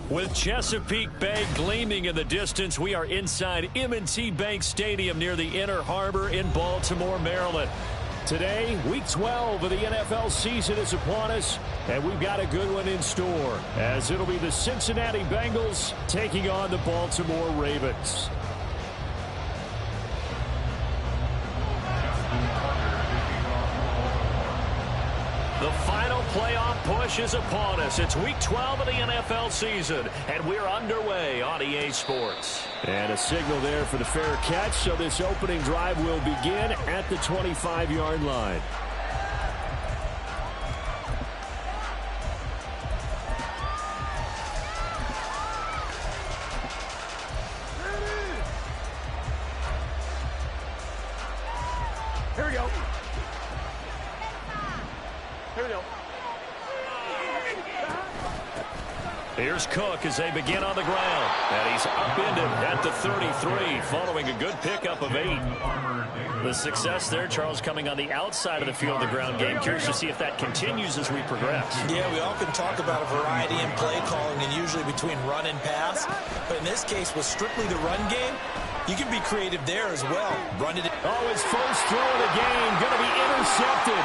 With Chesapeake Bay gleaming in the distance, we are inside M&T Bank Stadium near the Inner Harbor in Baltimore, Maryland. Today, Week 12 of the NFL season is upon us, and we've got a good one in store, as it'll be the Cincinnati Bengals taking on the Baltimore Ravens. The final playoff push is upon us. It's Week 12 of the NFL season, and we're underway on EA Sports. And a signal there for the fair catch, so this opening drive will begin at the 25-yard line. Here we go. Here we go. Here's Cook as they begin on the ground. And he's upended at the 33 following a good pickup of 8. The success there, Charles, coming on the outside of the field of the ground game. Curious to see if that continues as we progress. Yeah, we often talk about a variety in play calling and usually between run and pass. But in this case, with strictly the run game, you can be creative there as well. Run it. Oh, his first throw of the game going to be intercepted.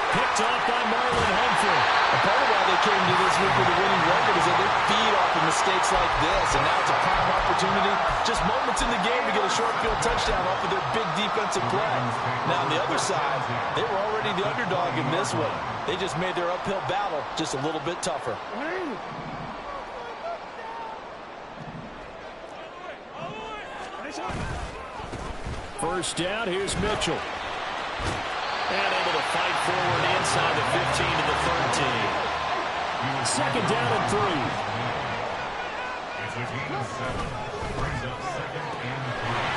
Picked off by Marlon Humphrey. And part of why they came to this week with a winning record is that they feed off of mistakes like this. And now it's a prime opportunity, just moments in the game to get a short field touchdown off of their big defensive play. Now on the other side, they were already the underdog in this one. They just made their uphill battle just a little bit tougher. First down, here's Mitchell. And able to fight forward inside the 15 to the 13. Second down and 3.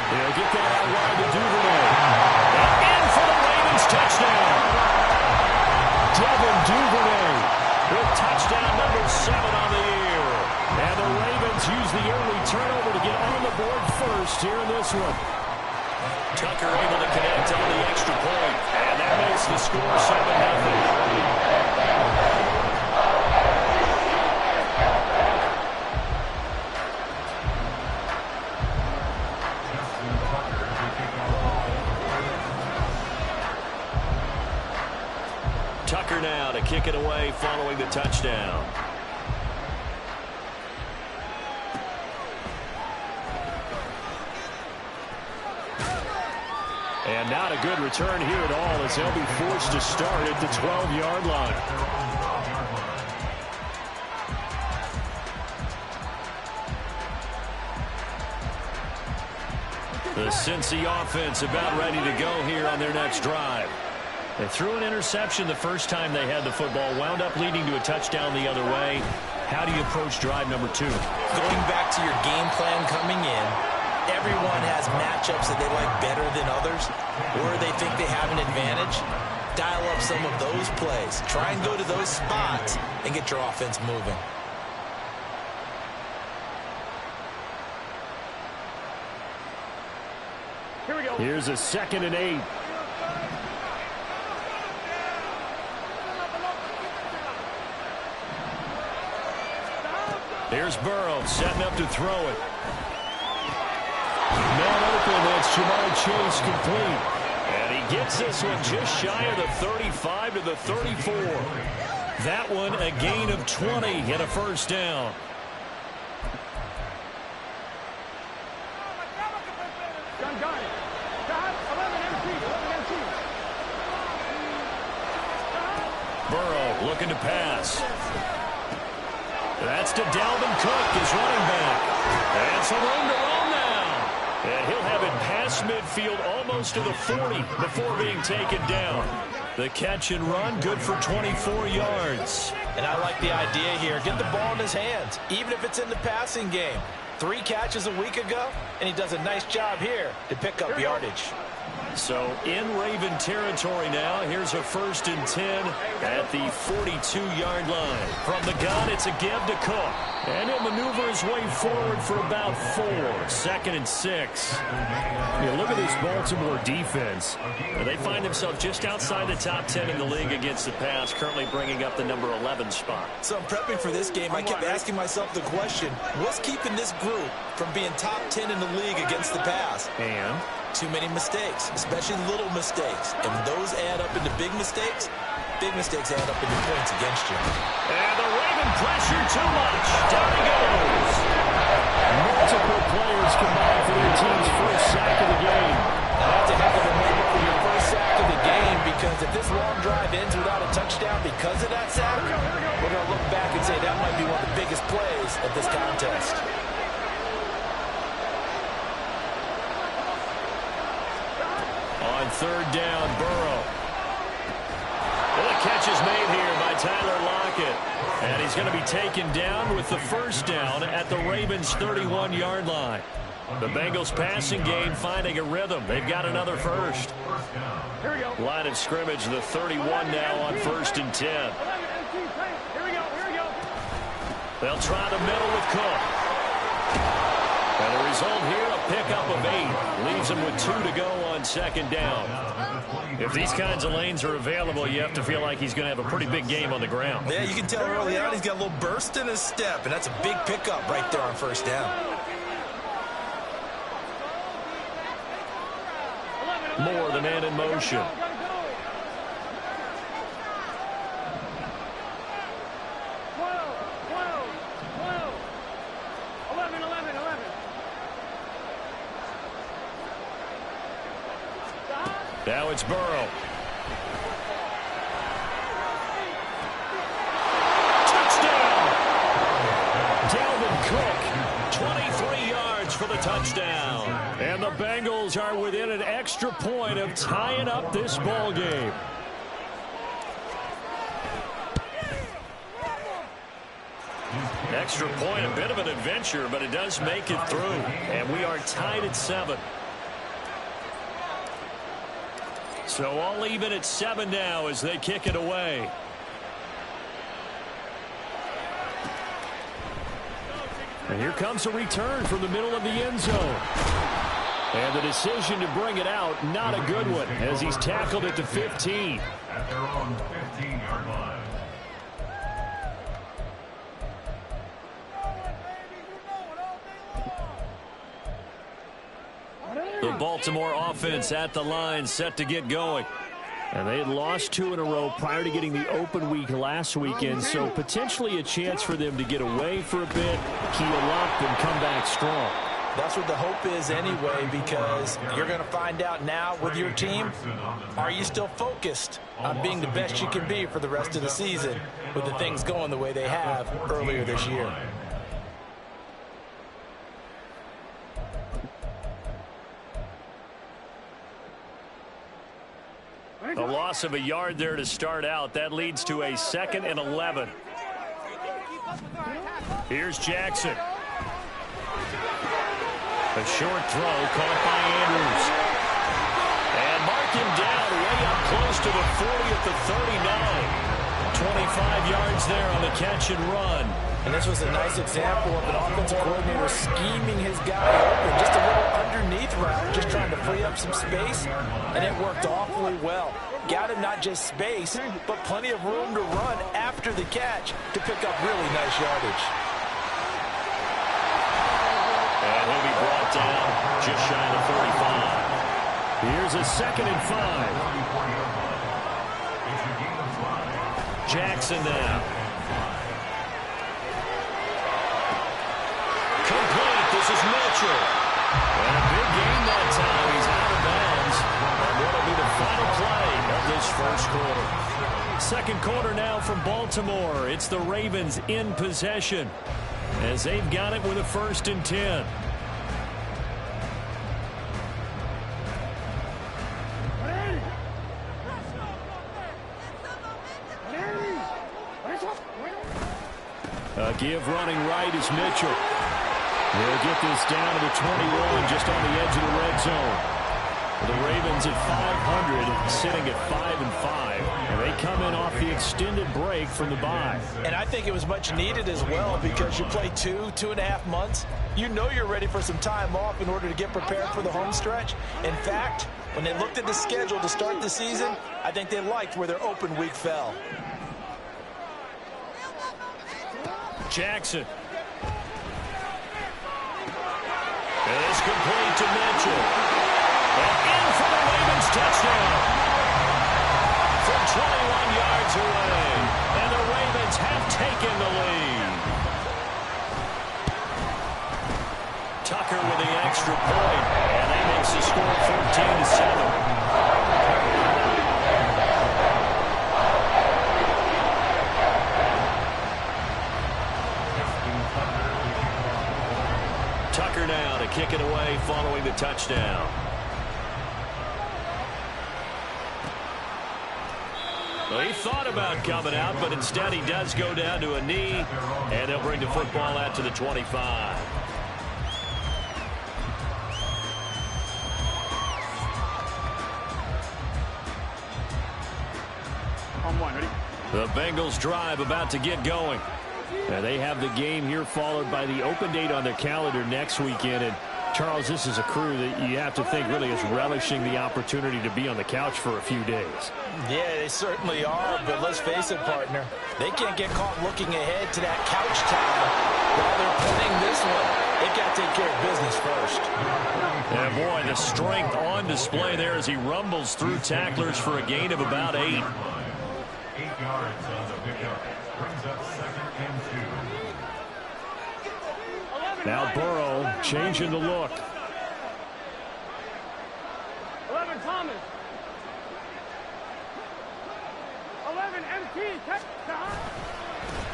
He'll get that out wide to Duvernay. And in for the Ravens touchdown. Devin Duvernay with touchdown number 7 on the year. And the Ravens use the early turnover to get on the board first here in this one. Tucker able to connect on the extra point, and that makes the score 7-0. Tucker now to kick it away following the touchdown. And not a good return here at all as they'll be forced to start at the 12-yard line. The Cincy offense about ready to go here on their next drive. They threw an interception the first time they had the football, wound up leading to a touchdown the other way. How do you approach drive number 2? Going back to your game plan coming in, everyone has matchups that they like better than others, or they think they have an advantage. Dial up some of those plays. Try and go to those spots and get your offense moving. Here we go. Here's a 2nd and 8. Here's Burrow setting up to throw it. Man open, that's Jamar Chase complete. And he gets this one just shy of the 35 to the 34. That one a gain of 20 and a first down. Burrow looking to pass. That's to Dalvin Cook, his running back. And some room to run now. And he'll have it past midfield almost to the 40 before being taken down. The catch and run, good for 24 yards. And I like the idea here. Get the ball in his hands, even if it's in the passing game. 3 catches a week ago, and he does a nice job here to pick up yardage. So in Raven territory now. Here's a 1st and 10 at the 42-yard line. From the gun, it's a give to Cook. And he'll maneuver his way forward for about 4. 2nd and 6. Look at this Baltimore defense. They find themselves just outside the top 10 in the league against the pass, currently bringing up the number 11 spot. So I'm prepping for this game. I kept asking myself the question, what's keeping this group from being top 10 in the league against the pass? And too many mistakes, especially little mistakes. And when those add up into big mistakes add up into points against you. And the Raven pressure too much. Down he goes. Multiple players combined for their team's first sack of the game. That's a heck of a number for your first sack of the game, because if this long drive ends without a touchdown because of that sack, we're going to look back and say that might be one of the biggest plays of this contest. On 3rd down, Burrow. And the catch is made here by Tyler Lockett. And he's going to be taken down with the 1st down at the Ravens' 31-yard line. The Bengals passing game finding a rhythm. They've got another 1st. Here we go. Line of scrimmage, the 31 now on 1st and 10. Here we go. Here we go. They'll try the middle with Cook. And the result here, a pickup of 8. Leaves them with 2 to go on 2nd down. If these kinds of lanes are available, you have to feel like he's going to have a pretty big game on the ground. Yeah, you can tell early on he's got a little burst in his step, and that's a big pickup right there on 1st down. Moore, the man in motion. Now it's Burrow. Touchdown! Dalvin Cook, 23 yards for the touchdown. And the Bengals are within an extra point of tying up this ball game. Extra point, a bit of an adventure, but it does make it through. And we are tied at 7. So all even at 7 now as they kick it away. And here comes a return from the middle of the end zone. And the decision to bring it out, not a good one, as he's tackled at the 15. At their own 15-yard line. The Baltimore offense at the line, set to get going. And they had lost 2 in a row prior to getting the open week last weekend, so potentially a chance for them to get away for a bit, keel up, and come back strong. That's what the hope is anyway, because you're going to find out now with your team, are you still focused on being the best you can be for the rest of the season with the things going the way they have earlier this year? A loss of a yard there to start out. That leads to a 2nd and 11. Here's Jackson. A short throw caught by Andrews. And mark him down way up close to the 40 at the 39. 25 yards there on the catch and run. And this was a nice example of an offensive coordinator scheming his guy open. Just a little underneath route, just trying to free up some space, and it worked awfully well. Got him not just space, but plenty of room to run after the catch to pick up really nice yardage. And he'll be brought down just shy of the 35. Here's a 2nd and 5. Jackson now. Complete. This is Mitchell. And a big game that time. He's out of bounds. And what'll be the final play of this first quarter. 2nd quarter now from Baltimore. It's the Ravens in possession as they've got it with a 1st and 10. A give running right is Mitchell. They'll get this down to the 21, just on the edge of the red zone. The Ravens at 500, sitting at 5-5, and they come in off the extended break from the bye. And I think it was much needed as well, because you play 2.5 months. You know you're ready for some time off in order to get prepared for the home stretch. In fact, when they looked at the schedule to start the season, I think they liked where their open week fell. Jackson. It's complete to Mitchell. And in for the Ravens touchdown. From 21 yards away. And the Ravens have taken the lead. Tucker with the extra point. And that makes the score 14-7. Tucker now to kick it away following the touchdown. Well, he thought about coming out, but instead he does go down to a knee, and they'll bring the football out to the 25. On one, ready? The Bengals drive about to get going. They have the game here followed by the open date on their calendar next weekend. And Charles, this is a crew that you have to think really is relishing the opportunity to be on the couch for a few days. Yeah, they certainly are, but let's face it, partner. They can't get caught looking ahead to that couch time while they're playing this one. They've got to take care of business first. And boy, the strength on display there as he rumbles through tacklers for a gain of about 8. 8 yards on the pickup. Brings up 2nd and 2. Now Burrow changing the look. 11 Thomas. 11 MT. Touchdown.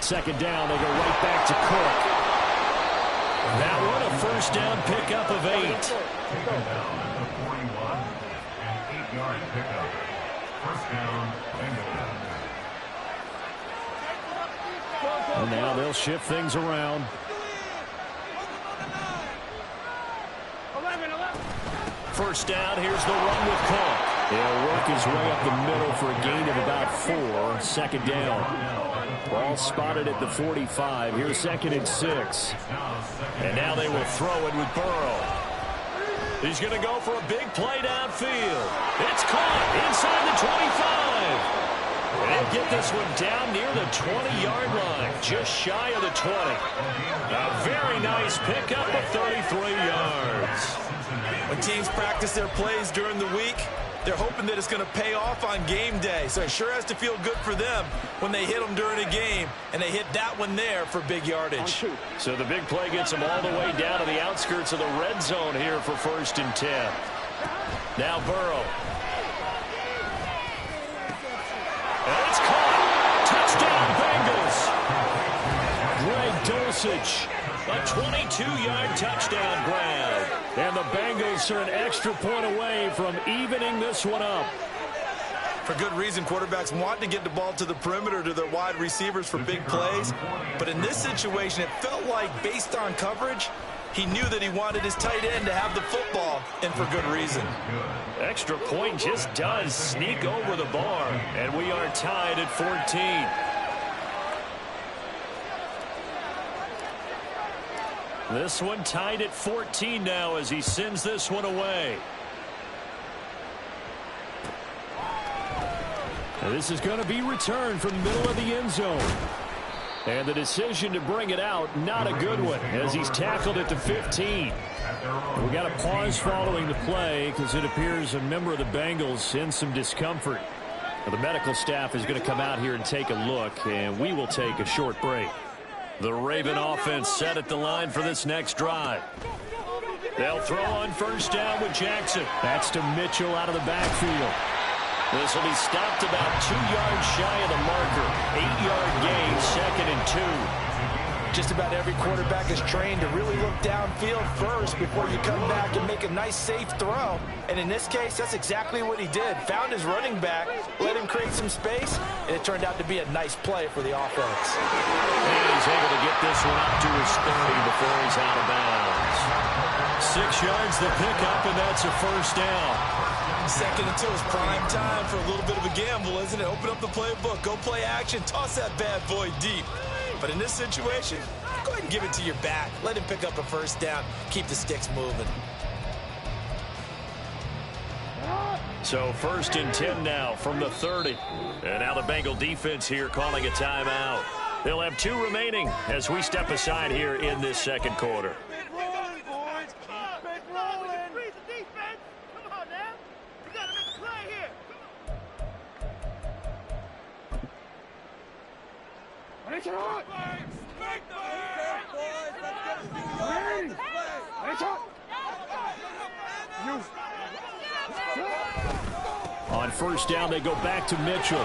Second down, they go right back to Cook. That one a first down pickup of 8. Taken down at the 41. An 8-yard pickup. First down, Bengal. And now they'll shift things around. 11. First down, here's the run with Cook. He'll work his way up the middle for a gain of about 4. Second down. Ball spotted at the 45. Here's 2nd and 6. And now they will throw it with Burrow. He's going to go for a big play downfield. It's caught inside the 25. And they'll get this one down near the 20-yard line, just shy of the 20. A very nice pickup of 33 yards. When teams practice their plays during the week, they're hoping that it's going to pay off on game day. So it sure has to feel good for them when they hit them during a game, and they hit that one there for big yardage. So the big play gets them all the way down to the outskirts of the red zone here for 1st and 10. Now Burrow. And it's caught. Touchdown, Bengals. Greg Dulcich, a 22-yard touchdown grab. And the Bengals are an extra point away from evening this one up. For good reason, quarterbacks want to get the ball to the perimeter to their wide receivers for big plays. But in this situation, it felt like, based on coverage, he knew that he wanted his tight end to have the football, and for good reason. Extra point just does sneak over the bar, and we are tied at 14. This one tied at 14 now as he sends this one away. And this is going to be returned from the middle of the end zone. And the decision to bring it out, not a good one, as he's tackled at the 15. We got a pause following the play because it appears a member of the Bengals in some discomfort. Now, the medical staff is going to come out here and take a look, and we will take a short break. The Raven offense set at the line for this next drive. They'll throw on first down with Jackson. That's to Mitchell out of the backfield. This will be stopped about 2 yards shy of the marker. 8-yard gain, 2nd and 2. Just about every quarterback is trained to really look downfield first before you come back and make a nice, safe throw. And in this case, that's exactly what he did. Found his running back, let him create some space, and it turned out to be a nice play for the offense. And he's able to get this one up to his 30 before he's out of bounds. 6 yards the pickup, and that's a first down. Second and 2 is prime time for a little bit of a gamble, isn't it? Open up the playbook, go play action, toss that bad boy deep. But in this situation, go ahead and give it to your back. Let him pick up a first down. Keep the sticks moving. So 1st and 10 now from the 30. And now the Bengal defense here calling a timeout. They'll have 2 remaining as we step aside here in this second quarter. On 1st down, they go back to Mitchell.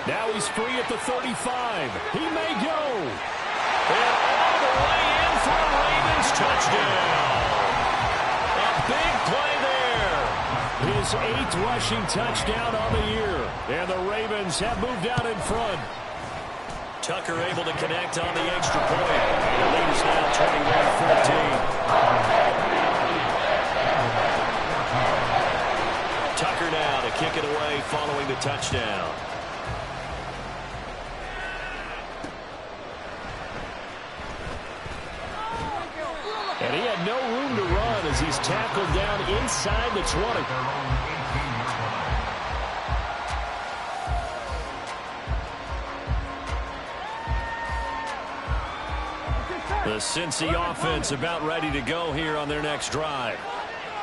Now he's free at the 35. He may go. And all the way in for a Ravens touchdown. A big play there. His 8th rushing touchdown on the year. And the Ravens have moved out in front. Tucker able to connect on the extra point. The lead is now 21-14. Tucker now to kick it away following the touchdown. And he had no room to run as he's tackled down inside the 20. The Cincy offense about ready to go here on their next drive.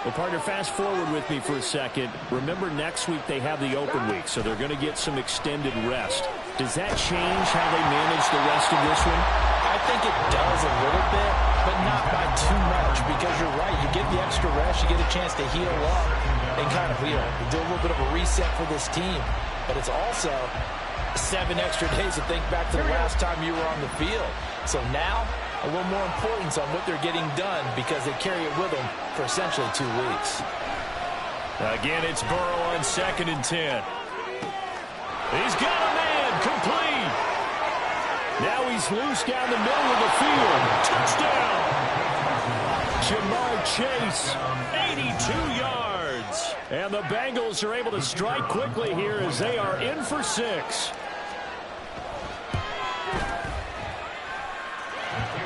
Well, partner, fast forward with me for a second. Remember, next week they have the open week, so they're going to get some extended rest. Does that change how they manage the rest of this one? I think it does a little bit, but not by too much, because you're right. You get the extra rest, you get a chance to heal up and kind of, do a little bit of a reset for this team. But it's also 7 extra days to think back to the last time you were on the field. So now, a little more importance on what they're getting done because they carry it with them for essentially 2 weeks. Again, it's Burrow on 2nd and 10. He's got a man complete. Now he's loose down the middle of the field. Touchdown. Jamar Chase, 82 yards. And the Bengals are able to strike quickly here as they are in for 6.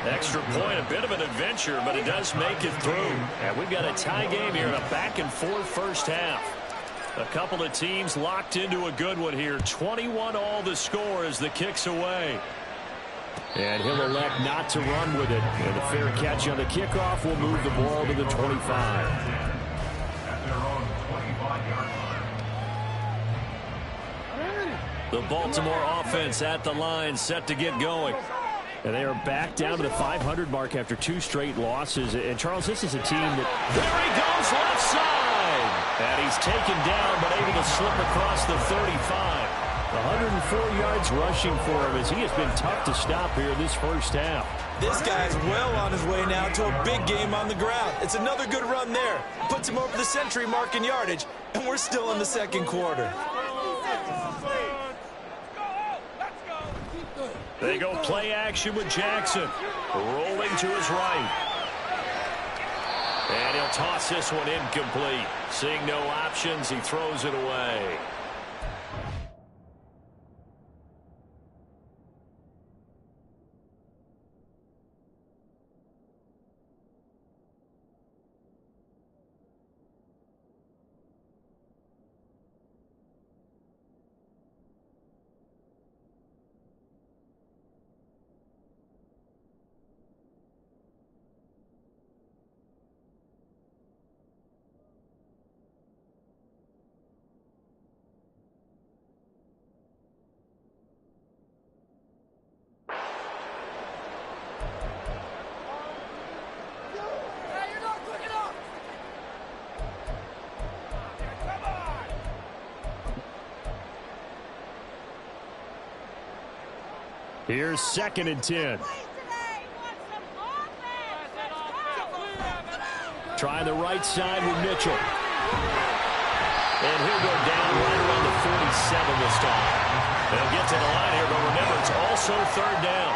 Extra point, a bit of an adventure, but it does make it through. And we've got a tie game here in a back-and-forth first half. A couple of teams locked into a good one here. 21 all the score as the kick's away. And he'll elect not to run with it. And the fair catch on the kickoff will move the ball to the 25. The Baltimore offense at the line, set to get going. And they are back down to the 500 mark after 2 straight losses. And, Charles, this is a team that... There he goes, left side! And he's taken down, but able to slip across the 35. 104 yards rushing for him as he has been tough to stop here this first half. This guy's well on his way now to a big game on the ground. It's another good run there. Puts him over the century mark in yardage, and we're still in the second quarter. They go play action with Jackson. Rolling to his right. And he'll toss this one incomplete. Seeing no options, he throws it away. Here's 2nd and 10. Trying the right side with Mitchell. And he'll go down right around the 47 this time. They'll get to the line here, but remember, it's also 3rd down.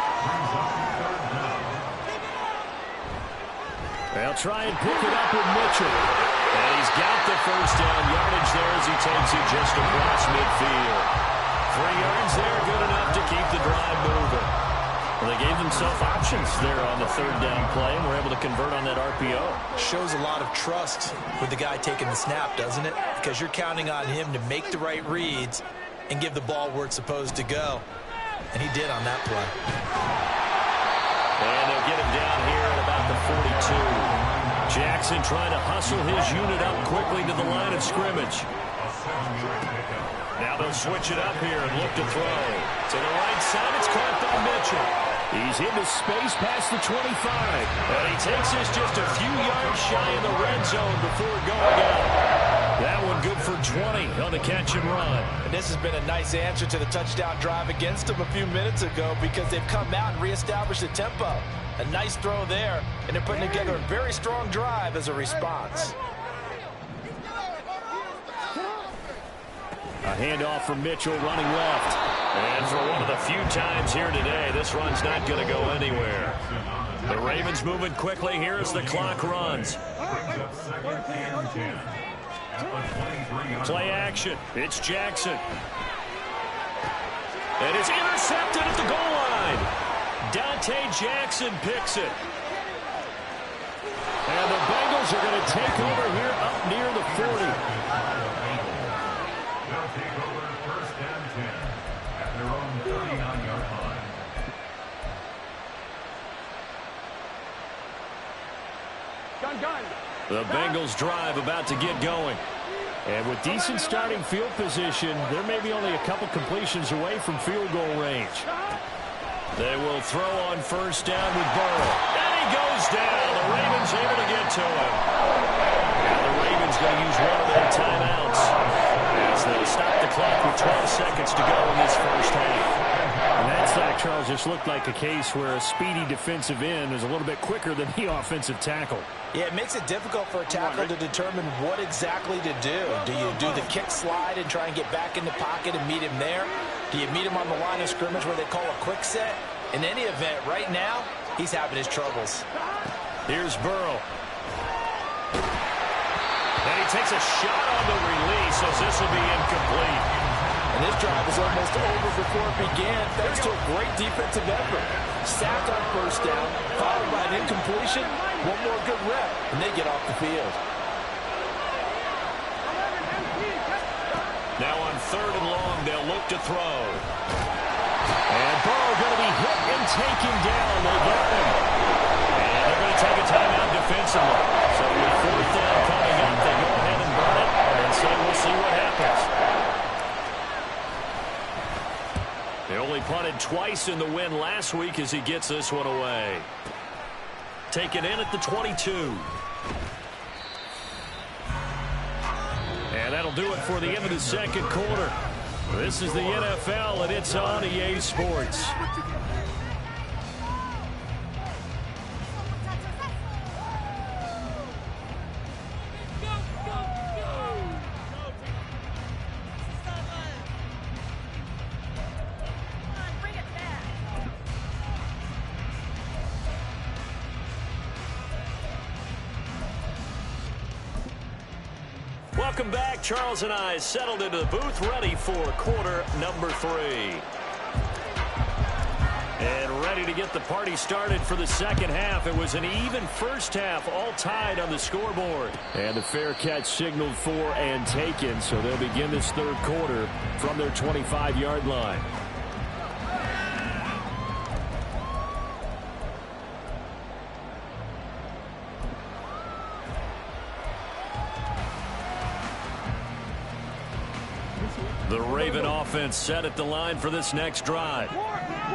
They'll try and pick it up with Mitchell. And he's got the first down yardage there as he takes it just across midfield. 3 yards there, good enough to keep the drive moving. Well, they gave themselves options there on the third down play and were able to convert on that RPO. Shows a lot of trust with the guy taking the snap, doesn't it? Because you're counting on him to make the right reads and give the ball where it's supposed to go. And he did on that play. And they'll get him down here at about the 42. Jackson trying to hustle his unit up quickly to the line of scrimmage. Now they'll switch it up here and look to throw. To the right side, it's caught by Mitchell. He's into space past the 25. And he takes this just a few yards shy of the red zone before going out. That one good for 20 on the catch and run. And this has been a nice answer to the touchdown drive against them a few minutes ago because they've come out and reestablished the tempo. A nice throw there, and they're putting together a very strong drive as a response. A handoff from Mitchell running left. And for one of the few times here today, this run's not going to go anywhere. The Ravens moving quickly here as the clock runs. Play action. It's Jackson. And it's intercepted at the goal line. Dante Jackson picks it. And the Bengals are going to take over here up near the 40. They'll take over first and 10 at their own 39-yard line. Gun. The Bengals drive about to get going. And with decent starting field position, there may be only a couple completions away from field goal range. They will throw on first down with Burrow. And he goes down. The Ravens able to get to him. Now the Ravens going to use one of their timeouts as they stop the clock with 12 seconds to go in this first half. And that sack, Charles, just looked like a case where a speedy defensive end is a little bit quicker than the offensive tackle. Yeah, it makes it difficult for a tackle to determine what exactly to do. Do you do the kick slide and try and get back in the pocket and meet him there? Do you meet him on the line of scrimmage where they call a quick set? In any event, right now, he's having his troubles. Here's Burrow. And he takes a shot on the release as this will be incomplete. And this drive was almost over before it began thanks to a great defensive effort. Sacked on first down, followed by an incompletion, one more good rep, and they get off the field. Now on third and long, they'll look to throw. And Burrow going to be hit and taken down. They get him. And they're going to take a timeout defensively. So with fourth down coming up, they go ahead and burn it and say we'll see what happens. They only punted twice in the win last week as he gets this one away. Taken in at the 22. And that'll do it for the end of the second quarter. This is the NFL, and it's on EA Sports. Welcome back. Charles and I settled into the booth ready for quarter number 3. And ready to get the party started for the second half. It was an even first half, all tied on the scoreboard. And the fair catch signaled for and taken, so they'll begin this third quarter from their 25-yard line. The Raven offense set at the line for this next drive.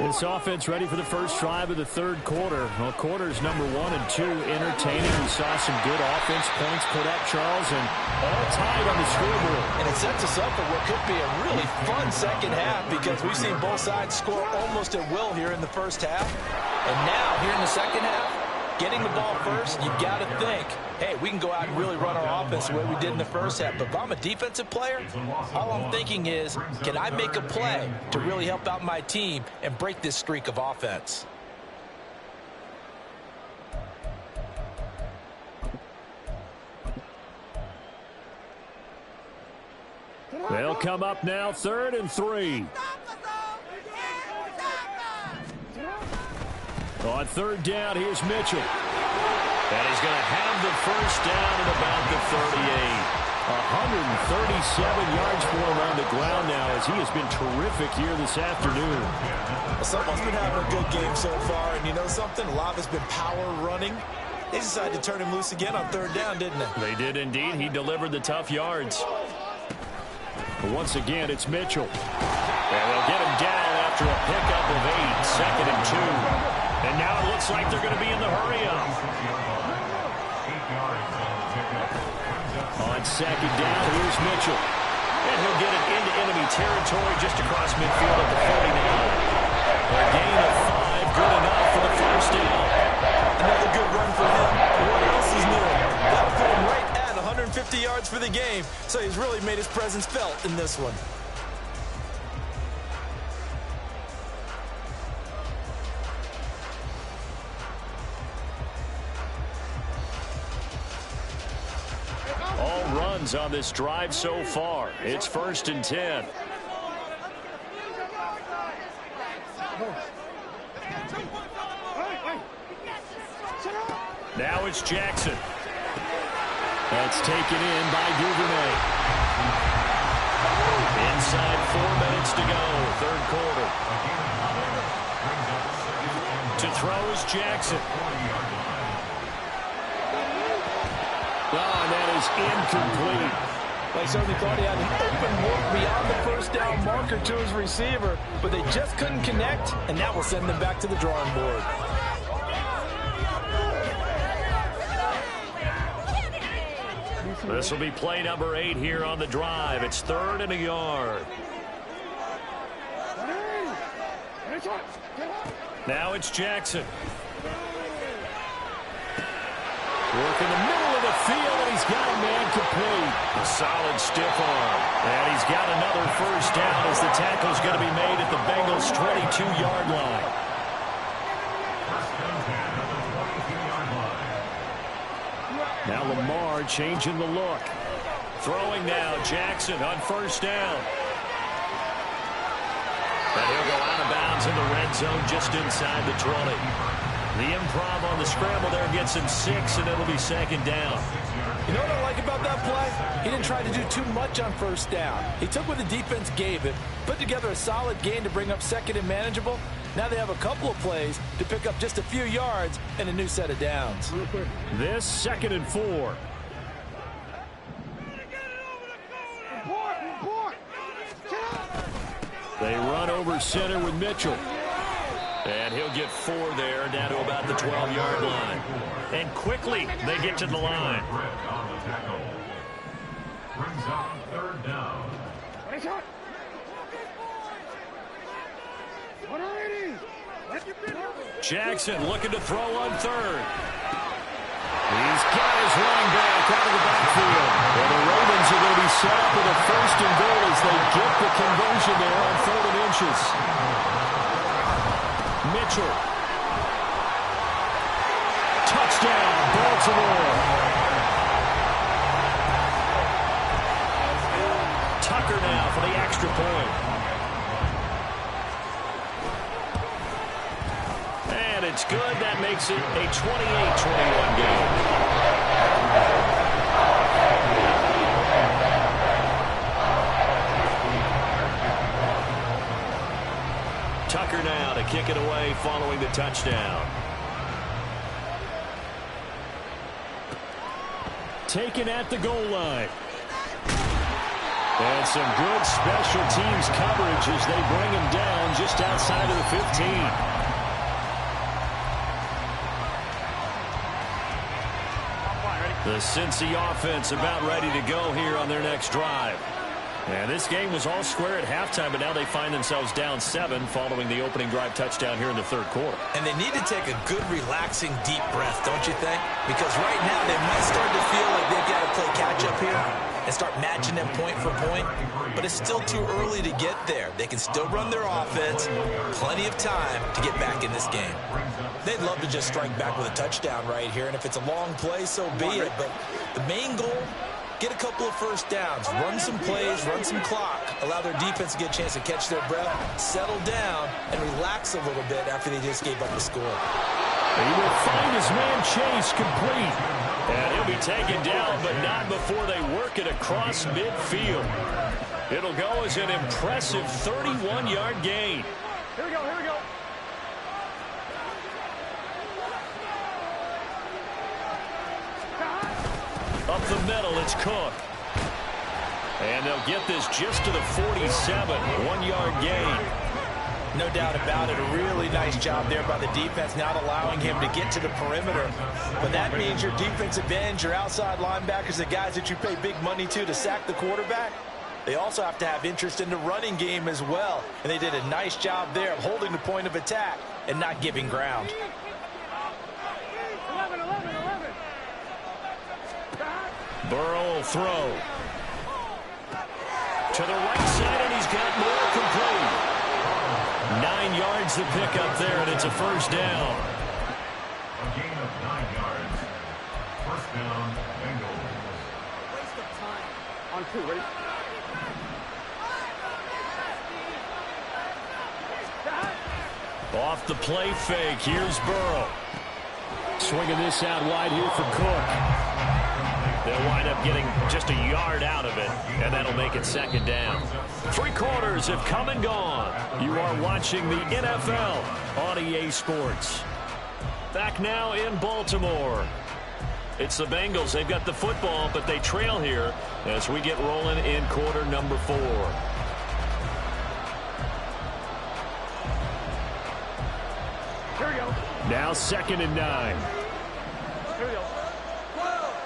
This offense ready for the first drive of the third quarter. Well, quarters number 1 and 2 entertaining. We saw some good offense points put up, Charles, and all tied on the scoreboard. And it sets us up for what could be a really fun second half because we've seen both sides score almost at will here in the first half. And now, here in the second half, getting the ball first, you've got to think, hey, we can go out and really run our offense the way we did in the first half. But if I'm a defensive player, all I'm thinking is, can I make a play to really help out my team and break this streak of offense? They'll come up now, 3rd and 3. On 3rd down, here's Mitchell. And he's going to have the first down at about the 38. 137 yards for him on the ground now as he has been terrific here this afternoon. Someone's been having a good game so far, and you know something? A lot of it's been power running. They decided to turn him loose again on 3rd down, didn't they? They did indeed. He delivered the tough yards. But once again, it's Mitchell. And they'll get him down after a pickup of 8, 2nd and 2. And now it looks like they're going to be in the hurry-up. On 2nd down, here's Mitchell. And he'll get it into enemy territory just across midfield at the 49. A gain of 5, good enough for the first down. Another good run for him. What else is new? That'll put him right at 150 yards for the game. So he's really made his presence felt in this one. All runs on this drive so far. It's 1st and 10. Now it's Jackson. That's taken in by Duvernay. Inside 4 minutes to go, 3rd quarter. To throw is Jackson. Oh, and that is incomplete. They certainly thought he had an open look beyond the first down marker to his receiver, but they just couldn't connect, and that will send them back to the drawing board. This will be play number 8 here on the drive. It's 3rd and a yard. Now it's Jackson. Work in the middle of the field, and he's got a man complete. A solid stiff arm. And he's got another first down as the tackle's going to be made at the Bengals' 22-yard line. Now Lamar changing the look. Throwing now, Jackson on 1st down. And he'll go out of bounds in the red zone just inside the 20. The improv on the scramble there gets him 6, and it'll be 2nd down. You know what I like about that play? He didn't try to do too much on 1st down. He took what the defense gave him, put together a solid gain to bring up 2nd and manageable. Now they have a couple of plays to pick up just a few yards and a new set of downs. This 2nd and 4. They run over center with Mitchell. And he'll get 4 there, down to about the 12-yard line. And quickly, they get to the line. Brings up 3rd down. Jackson looking to throw on 3rd. He's got his running back out of the backfield. And the Ravens are going to be set up with a 1st and goal as they get the conversion there on 3rd and inches. Mitchell. Touchdown, Baltimore. Tucker now for the extra point. And it's good. That makes it a 28-21 game. Tucker now to kick it away following the touchdown. Taken at the goal line. And some good special teams coverage as they bring him down just outside of the 15. The Cincy offense about ready to go here on their next drive. And this game was all square at halftime, but now they find themselves down 7 following the opening drive touchdown here in the 3rd quarter. And they need to take a good, relaxing, deep breath, don't you think? Because right now they might start to feel like they've got to play catch-up here and start matching them point for point. But it's still too early to get there. They can still run their offense. Plenty of time to get back in this game. They'd love to just strike back with a touchdown right here. And if it's a long play, so be it. But the main goal get a couple of first downs, run some plays, run some clock, allow their defense to get a chance to catch their breath, settle down, and relax a little bit after they just gave up the score. He will find his man Chase complete. And he'll be taken down, but not before they work it across midfield. It'll go as an impressive 31-yard gain. Here we go, here we go. Up the middle, it's Cook. And they'll get this just to the 47, 1-yard gain. No doubt about it. A really nice job there by the defense, not allowing him to get to the perimeter. But that means your defensive ends, your outside linebackers, the guys that you pay big money to sack the quarterback, they also have to have interest in the running game as well. And they did a nice job there of holding the point of attack and not giving ground. 11. Burrow will throw. To the right side, and he's got more complete. 9 yards to pick up there, and it's a first down. A gain of 9 yards. First down, Bengal. Waste of time. On 2, ready? Off the play fake, here's Burrow. Swinging this out wide here for Cook. They'll wind up getting just a yard out of it, and that'll make it second down. 3 quarters have come and gone. You are watching the NFL on EA Sports. Back now in Baltimore. It's the Bengals. They've got the football, but they trail here as we get rolling in quarter number 4. Here we go. Now 2nd and 9. Here we go. 12.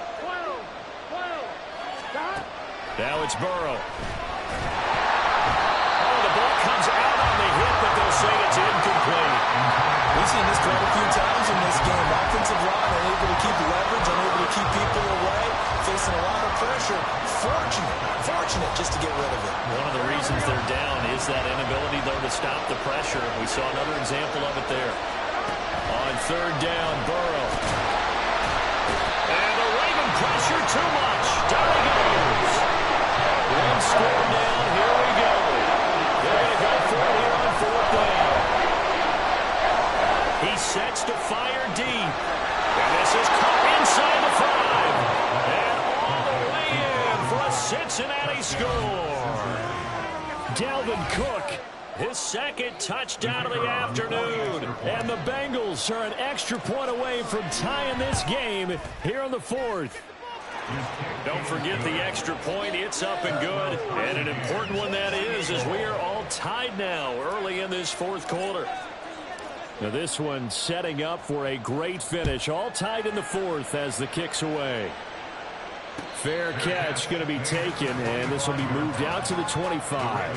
Now it's Burrow. Oh, the ball comes out on the hit, but they'll say it's incomplete. We've seen this quite a few times in this game. Offensive line unable to keep leverage, unable to keep people away, facing a lot of pressure. Fortunate just to get rid of it. One of the reasons they're down is that inability, though, to stop the pressure. We saw another example of it there. On 3rd down, Burrow. And the Raven pressure too much. Down he goes. 1 score down. Here we go. They're going to go for it here on 4th down. He sets to fire deep. And this is caught inside the 5. And all the way in for a Cincinnati score. Dalvin Cook, his 2nd touchdown of the afternoon. And the Bengals are an extra point away from tying this game here in the 4th. Don't forget the extra point. It's up and good. And an important one that is, as we are all tied now early in this 4th quarter. Now this one setting up for a great finish. All tied in the 4th as the kick's away. Fair catch going to be taken, and this will be moved out to the 25.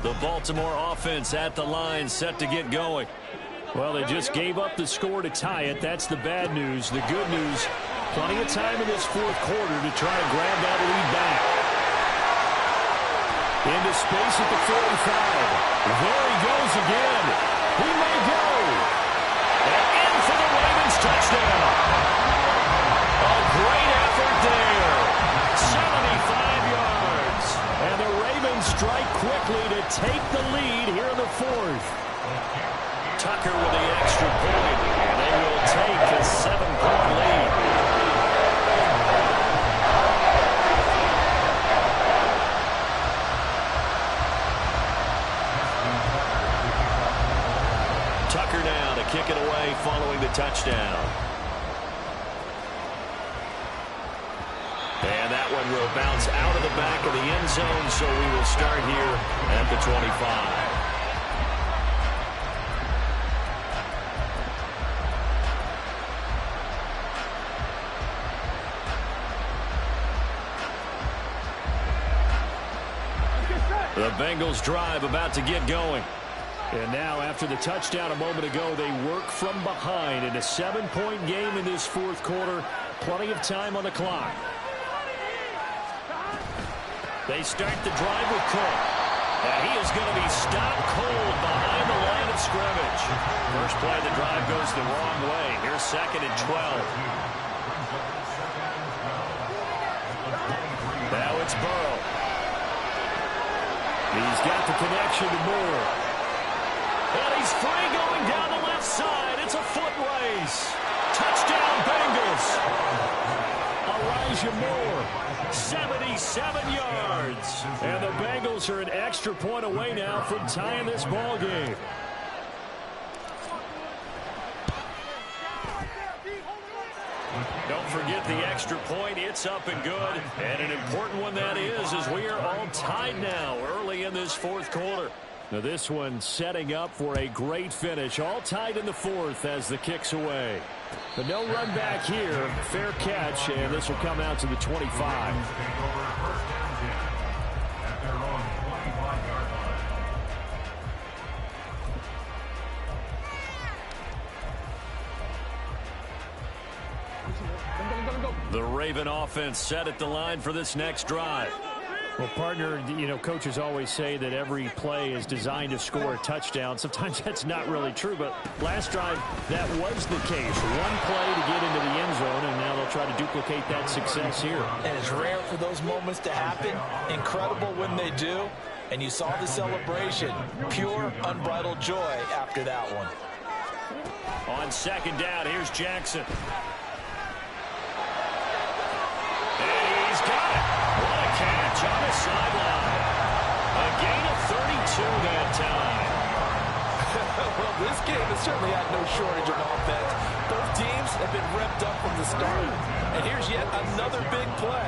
The Baltimore offense at the line, set to get going. Well, they just gave up the score to tie it. That's the bad news. The good news, plenty of time in this 4th quarter to try and grab that lead back. Into space at the 45. There he goes again. He may go. And in for the Ravens touchdown. A great effort there. 75 yards. And the Ravens strike quickly to take the lead here in the 4th. Tucker with the extra point, and they will take a 7-point lead. Tucker now to kick it away following the touchdown. And that one will bounce out of the back of the end zone, so we will start here at the 25. The Bengals drive about to get going. And now, after the touchdown a moment ago, they work from behind in a 7-point game in this 4th quarter. Plenty of time on the clock. They start the drive with Cook. And he is going to be stopped cold behind the line of scrimmage. First play of the drive goes the wrong way. Here's 2nd and 12. Now it's Burrow. He's got the connection to Moore. And he's free going down the left side. It's a foot race. Touchdown, Bengals. Elijah Moore, 77 yards. And the Bengals are an extra point away now from tying this ball game. Don't forget the extra point. It's up and good. And an important one that is, as we are all tied now early in this 4th quarter. Now this one setting up for a great finish. All tied in the 4th as the kick's away. But no run back here. Fair catch, and this will come out to the 25. The Raven offense set at the line for this next drive. Well, partner, you know, coaches always say that every play is designed to score a touchdown. Sometimes that's not really true, but last drive, that was the case. One play to get into the end zone, and now they'll try to duplicate that success here. And it's rare for those moments to happen. Incredible when they do. And you saw the celebration. Pure, unbridled joy after that one. On 2nd down, here's Jackson. And he's got it. What a catch on the sideline. A gain of 32 that time. Well, this game has certainly had no shortage of offense. Both teams have been revved up from the start. And here's yet another big play.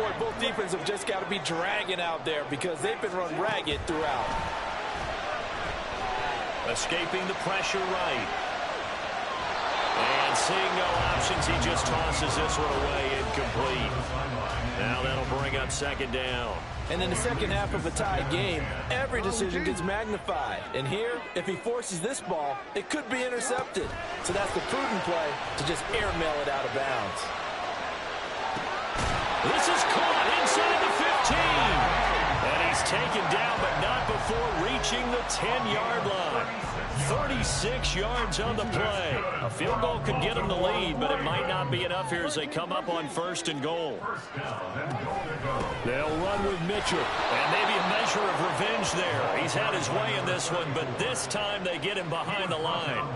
Boy, both defenses have just got to be dragging out there because they've been run ragged throughout. Escaping the pressure right. And seeing no options, he just tosses this one away incomplete. Now that'll bring up 2nd down. And in the second half of a tied game, every decision gets magnified. And here, if he forces this ball, it could be intercepted. So that's the prudent play to just airmail it out of bounds. This is caught inside the 15. And he's taken down, but not before reaching the 10-yard line. 36 yards on the play. A field goal could get him the lead, but it might not be enough here as they come up on 1st and goal. They'll run with Mitchell. And maybe a measure of revenge there. He's had his way in this one, but this time they get him behind the line.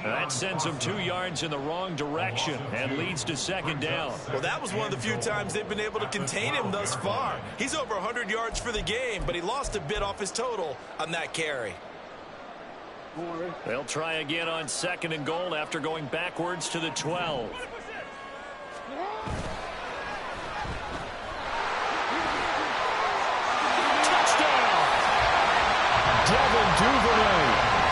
That sends him 2 yards in the wrong direction and leads to 2nd down. Well, that was one of the few times they've been able to contain him thus far. He's over 100 yards for the game, but he lost a bit off his total on that carry. They'll try again on 2nd and goal after going backwards to the 12. Touchdown! Devin Duvernay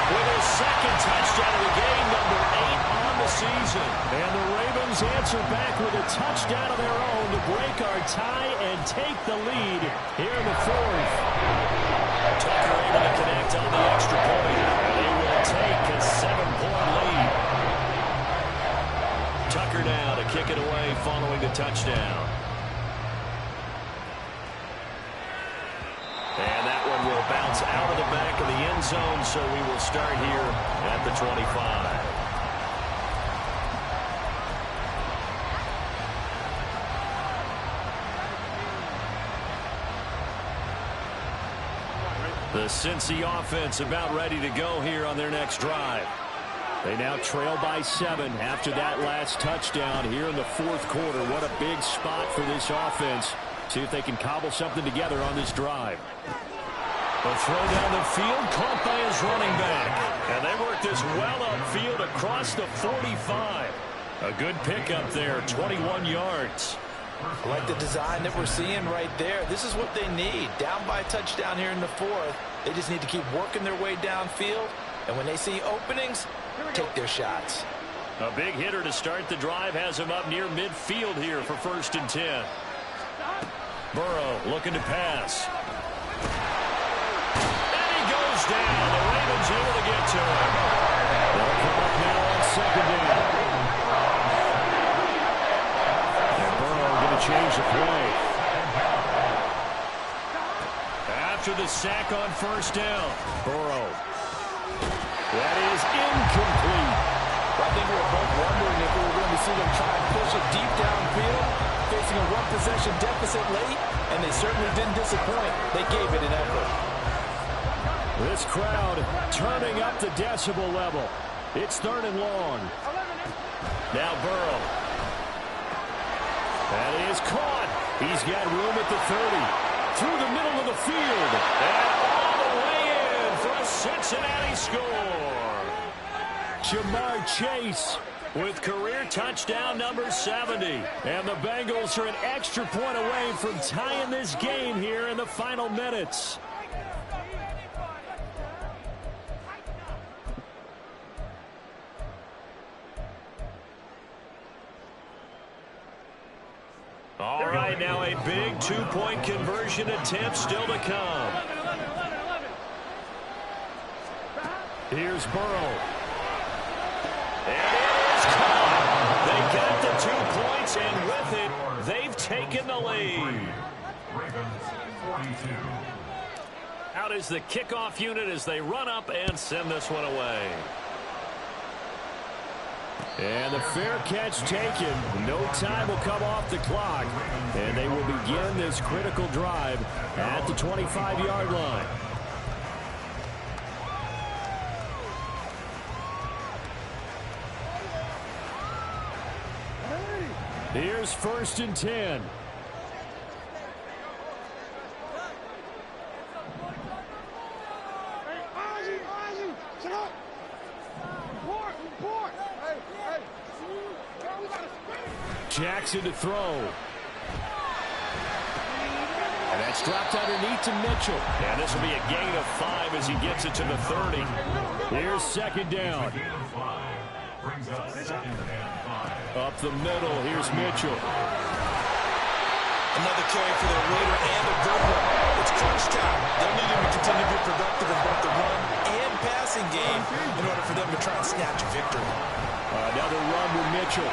with his 2nd touchdown of the game, number 8 on the season. And the Ravens answer back with a touchdown of their own to break our tie and take the lead here in the 4th. Tucker able to connect on the extra point. They will take a 7-point lead. Tucker now to kick it away following the touchdown. And that one will bounce out of the back of the end zone, so we will start here at the 25. The Cincy offense about ready to go here on their next drive. They now trail by 7 after that last touchdown here in the 4th quarter. What a big spot for this offense. See if they can cobble something together on this drive. A throw down the field caught by his running back. And they work this well upfield across the 45. A good pickup there, 21 yards. I like the design that we're seeing right there. This is what they need. Down by a touchdown here in the 4th. They just need to keep working their way downfield. And when they see openings, take their shots. A big hitter to start the drive has him up near midfield here for 1st and 10. Burrow looking to pass. And he goes down. The Ravens able to get to him. They'll come up now on 2nd down. sack on first down. Burrow. That is incomplete. I think we were both wondering if we were going to see them try and push it deep downfield, facing a one-possession deficit late, and they certainly didn't disappoint. They gave it an effort. This crowd turning up the decibel level. It's 3rd and long. Now Burrow. That is caught. He's got room at the 30. Through the middle of the field. And all the way in for a Cincinnati score. Jamar Chase with career touchdown number 70. And the Bengals are an extra point away from tying this game here in the final minutes. All right, now a big 2-point conversion attempt still to come. Here's Burrow. And it is caught. They got the 2 points, and with it, they've taken the lead. Ravens 42. Out is the kickoff unit as they run up and send this one away. And the fair catch taken. No time will come off the clock. And they will begin this critical drive at the 25-yard line. Here's 1st and 10. Jackson to throw. And that's dropped underneath to Mitchell. And this will be a gain of 5 as he gets it to the 30. Here's 2nd down. Brings up 2nd and 5. Up the middle, here's Mitchell. Another carry for the Raider and a good one. It's crunch time. They'll need him to continue to be productive in both the run and passing game in order for them to try and snatch a victory. Another run with Mitchell.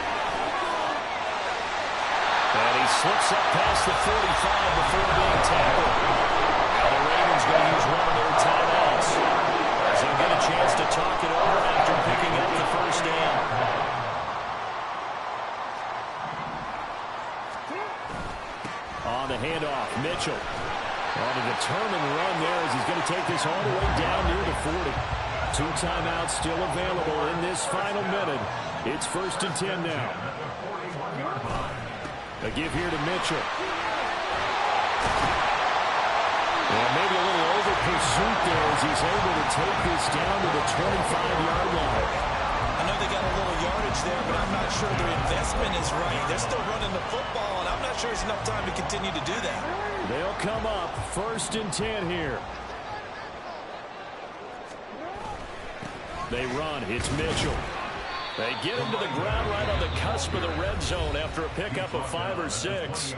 And he slips up past the 45 before being tackled. Now the Ravens going to use one of their timeouts as they'll get a chance to talk it over after picking up the 1st down. On the handoff, Mitchell. On a determined run there as he's going to take this all the way down near the 40. 2 timeouts still available in this final minute. It's 1st and 10 now. A give here to Mitchell. And maybe a little over pursuit there as he's able to take this down to the 25-yard line. I know they got a little yardage there, but I'm not sure their investment is right. They're still running the football, and I'm not sure it's enough time to continue to do that. They'll come up 1st and 10 here. They run. It's Mitchell. They get him to the ground right on the cusp of the red zone after a pickup of 5 or 6.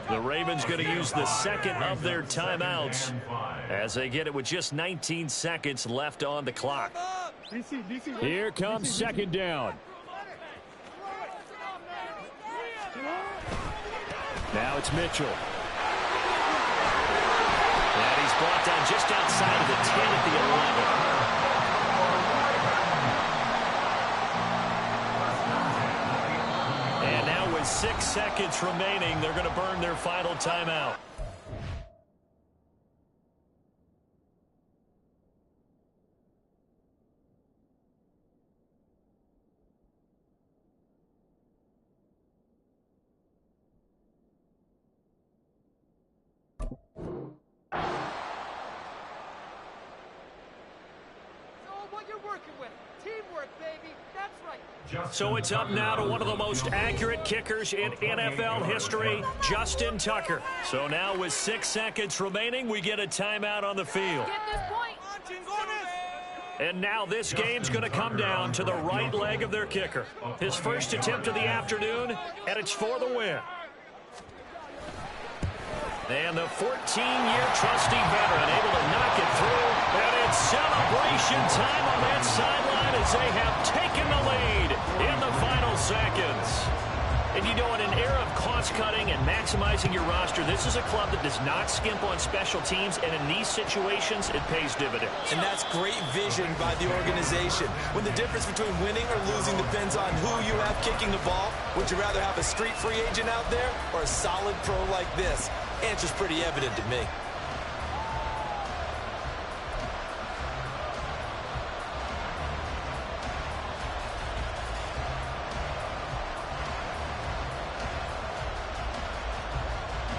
The Ravens going to use the 2nd of their timeouts as they get it with just 19 seconds left on the clock. Here comes 2nd down. Now it's Mitchell. And he's brought down just outside of the 10 at the 11. And now with 6 seconds remaining, they're going to burn their final timeout. So it's up now to one of the most accurate kickers in NFL history, Justin Tucker. So now with 6 seconds remaining, we get a timeout on the field. And now this game's going to come down to the right leg of their kicker. His first attempt of the afternoon, and it's for the win. And the 14-year trusty veteran able to knock it through. And it's celebration time on that sideline as they have taken the lead in the final seconds. And you know, in an era of cost-cutting and maximizing your roster, this is a club that does not skimp on special teams, and in these situations, it pays dividends. And that's great vision by the organization. When the difference between winning or losing depends on who you have kicking the ball, would you rather have a street free agent out there or a solid pro like this? Answer's pretty evident to me.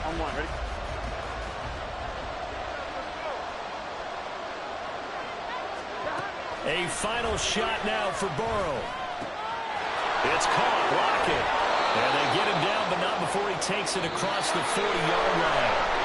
On one, ready? A final shot now for Burrow. It's caught, block it. And they get him down, but not before he takes it across the 40-yard line.